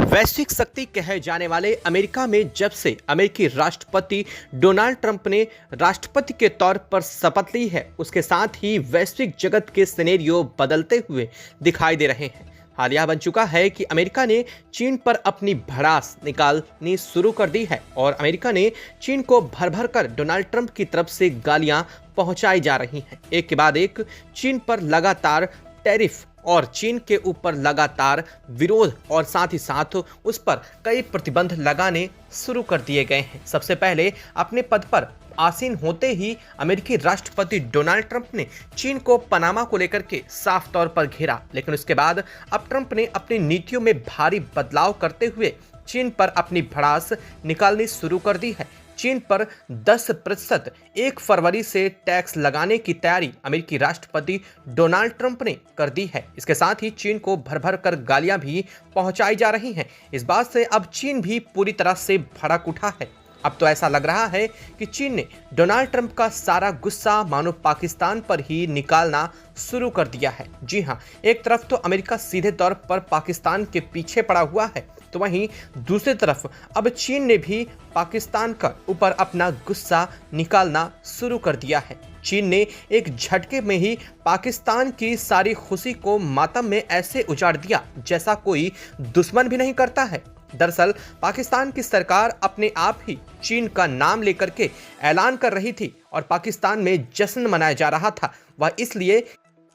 वैश्विक शक्ति कहे जाने वाले अमेरिका में जब से अमेरिकी राष्ट्रपति डोनाल्ड ट्रंप ने राष्ट्रपति के तौर पर शपथ ली है, उसके साथ ही वैश्विक जगत के सिनेरियो बदलते हुए दिखाई दे रहे हैं। हाल यह बन चुका है कि अमेरिका ने चीन पर अपनी भड़ास निकालनी शुरू कर दी है और अमेरिका ने चीन को भर भर कर डोनाल्ड ट्रंप की तरफ से गालियां पहुंचाई जा रही हैं। एक के बाद एक चीन पर लगातार टैरिफ और चीन के ऊपर लगातार विरोध और साथ ही साथ उस पर कई प्रतिबंध लगाने शुरू कर दिए गए हैं। सबसे पहले अपने पद पर आसीन होते ही अमेरिकी राष्ट्रपति डोनाल्ड ट्रंप ने चीन को पनामा को लेकर के साफ तौर पर घेरा, लेकिन उसके बाद अब ट्रंप ने अपनी नीतियों में भारी बदलाव करते हुए चीन पर अपनी भड़ास निकालनी शुरू कर दी है। चीन पर 10% 1 फरवरी से टैक्स लगाने की तैयारी अमेरिकी राष्ट्रपति डोनाल्ड ट्रंप ने कर दी है। इसके साथ ही चीन को भर भर कर गालियां भी पहुंचाई जा रही हैं। इस बात से अब चीन भी पूरी तरह से भड़क उठा है। अब तो ऐसा लग रहा है कि चीन ने डोनाल्ड ट्रंप का सारा गुस्सा मानो पाकिस्तान पर ही निकालना शुरू कर दिया है। जी हां, एक तरफ तो अमेरिका सीधे तौर पर पाकिस्तान के पीछे पड़ा हुआ है, तो वहीं दूसरी तरफ अब चीन ने भी पाकिस्तान का ऊपर अपना गुस्सा निकालना शुरू कर दिया है। चीन ने एक झटके में ही पाकिस्तान की सारी खुशी को मातम में ऐसे उजाड़ दिया जैसा कोई दुश्मन भी नहीं करता है। दरअसल पाकिस्तान की सरकार अपने आप ही चीन का नाम लेकर के ऐलान कर रही थी और पाकिस्तान में जश्न मनाया जा रहा था। वह इसलिए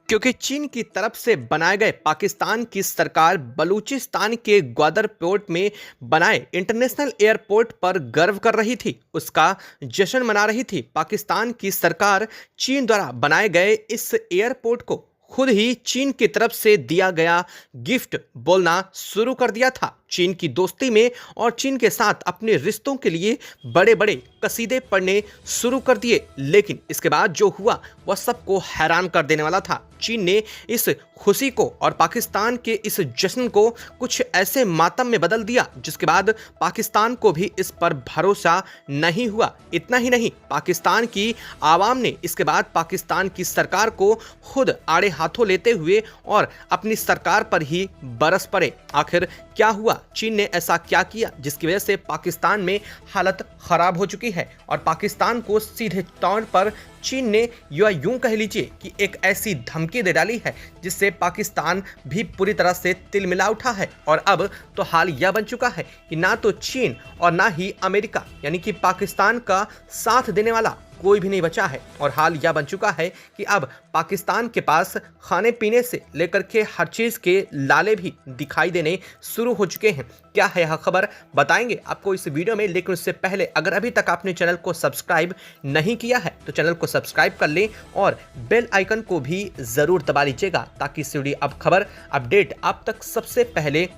क्योंकि चीन की तरफ से बनाए गए पाकिस्तान की सरकार बलूचिस्तान के ग्वादर पोर्ट में बनाए इंटरनेशनल एयरपोर्ट पर गर्व कर रही थी, उसका जश्न मना रही थी। पाकिस्तान की सरकार चीन द्वारा बनाए गए इस एयरपोर्ट को खुद ही चीन की तरफ से दिया गया गिफ्ट बोलना शुरू कर दिया था। चीन की दोस्ती में और चीन के साथ अपने रिश्तों के लिए बड़े बड़े कसीदे पढ़ने शुरू कर दिए, लेकिन इसके बाद जो हुआ वह सबको हैरान कर देने वाला था। चीन ने इस खुशी को और पाकिस्तान के इस जश्न को कुछ ऐसे मातम में बदल दिया जिसके बाद पाकिस्तान को भी इस पर भरोसा नहीं हुआ। इतना ही नहीं, पाकिस्तान की आवाम ने इसके बाद पाकिस्तान की सरकार को खुद आड़े हाथों लेते हुए और अपनी सरकार पर ही बरस पड़े। आखिर क्या हुआ? चीन ने ऐसा क्या किया जिसकी वजह से पाकिस्तान में हालत खराब हो चुकी है और पाकिस्तान को सीधे तौर पर चीन ने यूं कह लीजिए कि एक ऐसी धमकी दे डाली है जिससे पाकिस्तान भी पूरी तरह से तिलमिला उठा है। और अब तो हाल यह बन चुका है कि ना तो चीन और ना ही अमेरिका यानी कि पाकिस्तान का साथ देने वाला कोई भी नहीं बचा है। और हाल यह बन चुका है कि अब पाकिस्तान के पास खाने पीने से लेकर के हर चीज़ के लाले भी दिखाई देने शुरू हो चुके हैं। क्या है यह खबर, बताएंगे आपको इस वीडियो में, लेकिन उससे पहले अगर अभी तक आपने चैनल को सब्सक्राइब नहीं किया है तो चैनल को सब्सक्राइब कर लें और बेल आइकन को भी ज़रूर दबा लीजिएगा ताकि इससे जुड़ी अब खबर अपडेट आप तक सबसे पहले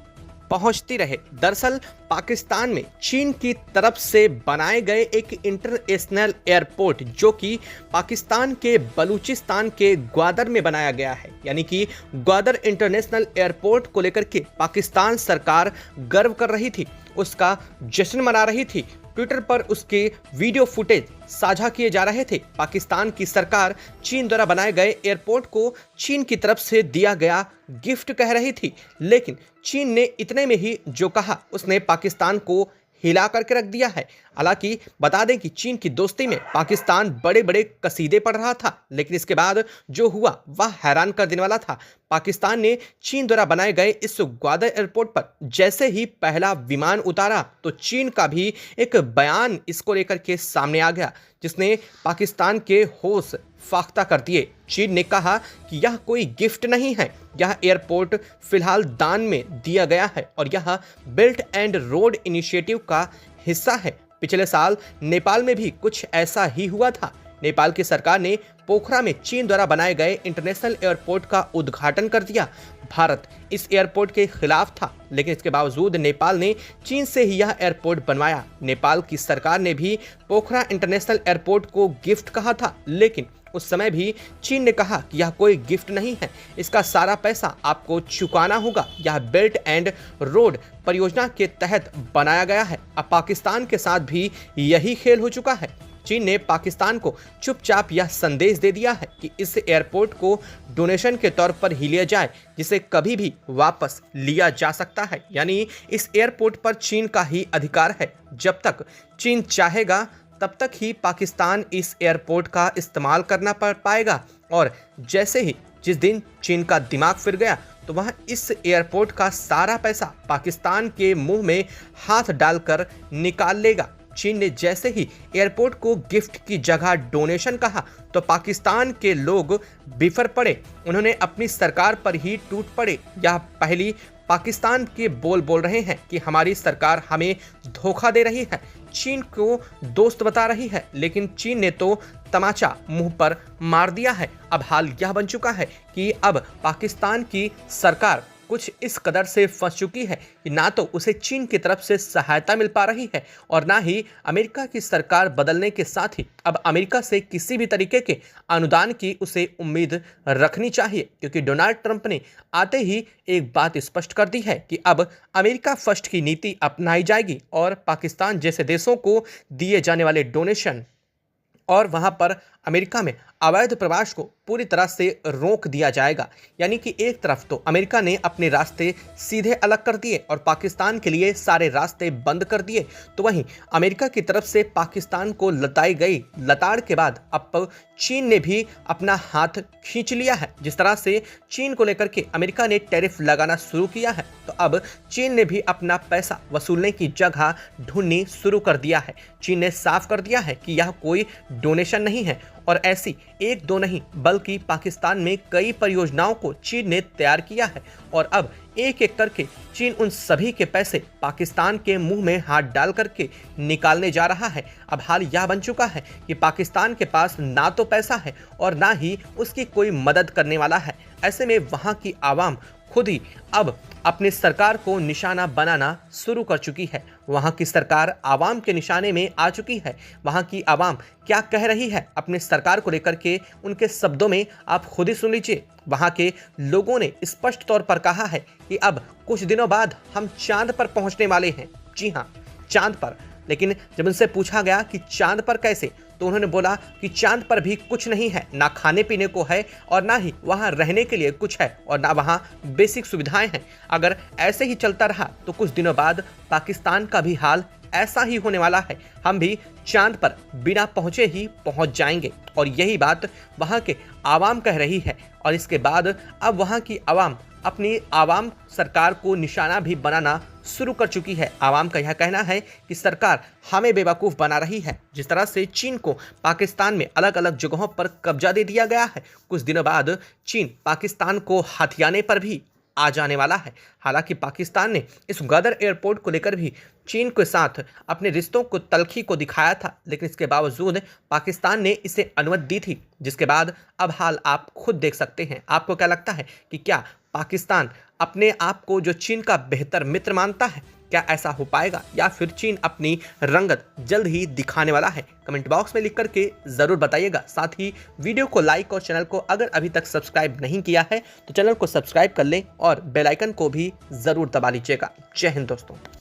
पहुंचती रहे। दरअसल पाकिस्तान में चीन की तरफ से बनाए गए एक इंटरनेशनल एयरपोर्ट जो कि पाकिस्तान के बलूचिस्तान के ग्वादर में बनाया गया है, यानी कि ग्वादर इंटरनेशनल एयरपोर्ट को लेकर के पाकिस्तान सरकार गर्व कर रही थी, उसका जश्न मना रही थी। ट्विटर पर उसके वीडियो फुटेज साझा किए जा रहे थे। पाकिस्तान की सरकार चीन द्वारा बनाए गए एयरपोर्ट को चीन की तरफ से दिया गया गिफ्ट कह रही थी, लेकिन चीन ने इतने में ही जो कहा उसने पाकिस्तान को हिला करके रख दिया है। हालांकि बता दें कि चीन की दोस्ती में पाकिस्तान बड़े बड़े कसीदे पढ़ रहा था, लेकिन इसके बाद जो हुआ वह हैरान कर देने वाला था। पाकिस्तान ने चीन द्वारा बनाए गए इस ग्वादर एयरपोर्ट पर जैसे ही पहला विमान उतारा तो चीन का भी एक बयान इसको लेकर के सामने आ गया जिसने पाकिस्तान के होश फाख्ता कर दिए। चीन ने कहा कि यह कोई गिफ्ट नहीं है, यह एयरपोर्ट फिलहाल दान में दिया गया है और यह बेल्ट एंड रोड इनिशिएटिव का हिस्सा है। पिछले साल नेपाल में भी कुछ ऐसा ही हुआ था। नेपाल की सरकार ने पोखरा में चीन द्वारा बनाए गए इंटरनेशनल एयरपोर्ट का उद्घाटन कर दिया। भारत इस एयरपोर्ट के खिलाफ था, लेकिन इसके बावजूद नेपाल ने चीन से ही यह एयरपोर्ट बनवाया। नेपाल की सरकार ने भी पोखरा इंटरनेशनल एयरपोर्ट को गिफ्ट कहा था, लेकिन उस समय भी चीन ने कहा कि यह कोई गिफ्ट नहीं है, इसका सारा पैसा आपको चुकाना होगा। यह बेल्ट एंड रोड परियोजना के तहत बनाया गया है। अब पाकिस्तान के साथ भी यही खेल हो चुका है। चीन ने पाकिस्तान को चुपचाप यह संदेश दे दिया है कि इस एयरपोर्ट को डोनेशन के तौर पर ही लिया जाए, जिसे कभी भी वापस लिया जा सकता है। यानी इस एयरपोर्ट पर चीन का ही अधिकार है। जब तक चीन चाहेगा तब तक ही पाकिस्तान इस एयरपोर्ट का इस्तेमाल करना पाएगा, और जैसे ही जिस दिन चीन का दिमाग फिर गया तो वह इस एयरपोर्ट का सारा पैसा पाकिस्तान के मुंह में हाथ डालकर निकाल लेगा। चीन ने जैसे ही एयरपोर्ट को गिफ्ट की जगह डोनेशन कहा तो पाकिस्तान के लोग बिफर पड़े, उन्होंने अपनी सरकार पर ही टूट पड़े। यह पहली पाकिस्तान के बोल रहे हैं कि हमारी सरकार हमें धोखा दे रही है, चीन को दोस्त बता रही है, लेकिन चीन ने तो तमाचा मुंह पर मार दिया है। अब हाल यह बन चुका है कि अब पाकिस्तान की सरकार कुछ इस कदर से फंस चुकी है कि ना तो उसे चीन की तरफ से सहायता मिल पा रही है और ना ही अमेरिका की सरकार बदलने के साथ ही अब अमेरिका से किसी भी तरीके के अनुदान की उसे उम्मीद रखनी चाहिए, क्योंकि डोनाल्ड ट्रंप ने आते ही एक बात स्पष्ट कर दी है कि अब अमेरिका फर्स्ट की नीति अपनाई जाएगी और पाकिस्तान जैसे देशों को दिए जाने वाले डोनेशन और वहां पर अमेरिका में अवैध प्रवास को पूरी तरह से रोक दिया जाएगा। यानी कि एक तरफ तो अमेरिका ने अपने रास्ते सीधे अलग कर दिए और पाकिस्तान के लिए सारे रास्ते बंद कर दिए, तो वहीं अमेरिका की तरफ से पाकिस्तान को लताई गई लताड़ के बाद अब चीन ने भी अपना हाथ खींच लिया है। जिस तरह से चीन को लेकर के अमेरिका ने टैरिफ लगाना शुरू किया है, तो अब चीन ने भी अपना पैसा वसूलने की जगह ढूंढनी शुरू कर दिया है। चीन ने साफ कर दिया है कि यह कोई डोनेशन नहीं है और ऐसी एक दो नहीं बल्कि पाकिस्तान में कई परियोजनाओं को चीन ने तैयार किया है और अब एक एक करके चीन उन सभी के पैसे पाकिस्तान के मुंह में हाथ डाल करके निकालने जा रहा है। अब हाल यह बन चुका है कि पाकिस्तान के पास ना तो पैसा है और ना ही उसकी कोई मदद करने वाला है। ऐसे में वहां की आवाम खुद ही अब अपनी सरकार को निशाना बनाना शुरू कर चुकी है। वहां की सरकार आवाम के निशाने में आ चुकी है। वहां की आवाम क्या कह रही है अपने सरकार को लेकर के, उनके शब्दों में आप खुद ही सुन लीजिए। वहां के लोगों ने स्पष्ट तौर पर कहा है कि अब कुछ दिनों बाद हम चांद पर पहुंचने वाले हैं। जी हाँ, चांद पर। लेकिन जब उनसे पूछा गया कि चांद पर कैसे, तो उन्होंने बोला कि चांद पर भी कुछ नहीं है, ना खाने पीने को है और ना ही वहां रहने के लिए कुछ है और ना वहां बेसिक सुविधाएं हैं। अगर ऐसे ही चलता रहा तो कुछ दिनों बाद पाकिस्तान का भी हाल ऐसा ही होने वाला है। हम भी चांद पर बिना पहुंचे ही पहुंच जाएंगे और यही बात वहां के आवाम कह रही है। और इसके बाद अब वहां की आवाम अपनी आवाम सरकार को निशाना भी बनाना शुरू कर चुकी है। आवाम का यह कहना है कि सरकार हमें बेवकूफ़ बना रही है। जिस तरह से चीन को पाकिस्तान में अलग अलग जगहों पर कब्जा दे दिया गया है, कुछ दिनों बाद चीन पाकिस्तान को हथियाने पर भी आ जाने वाला है। हालांकि पाकिस्तान ने इस गदर एयरपोर्ट को लेकर भी चीन के साथ अपने रिश्तों को तल्खी को दिखाया था, लेकिन इसके बावजूद पाकिस्तान ने इसे अनुमति दी थी, जिसके बाद अब हाल आप खुद देख सकते हैं। आपको क्या लगता है कि क्या पाकिस्तान अपने आप को जो चीन का बेहतर मित्र मानता है, क्या ऐसा हो पाएगा या फिर चीन अपनी रंगत जल्द ही दिखाने वाला है? कमेंट बॉक्स में लिख करके ज़रूर बताइएगा। साथ ही वीडियो को लाइक और चैनल को अगर अभी तक सब्सक्राइब नहीं किया है तो चैनल को सब्सक्राइब कर लें और बेल आइकन को भी ज़रूर दबा लीजिएगा। जय हिंद दोस्तों।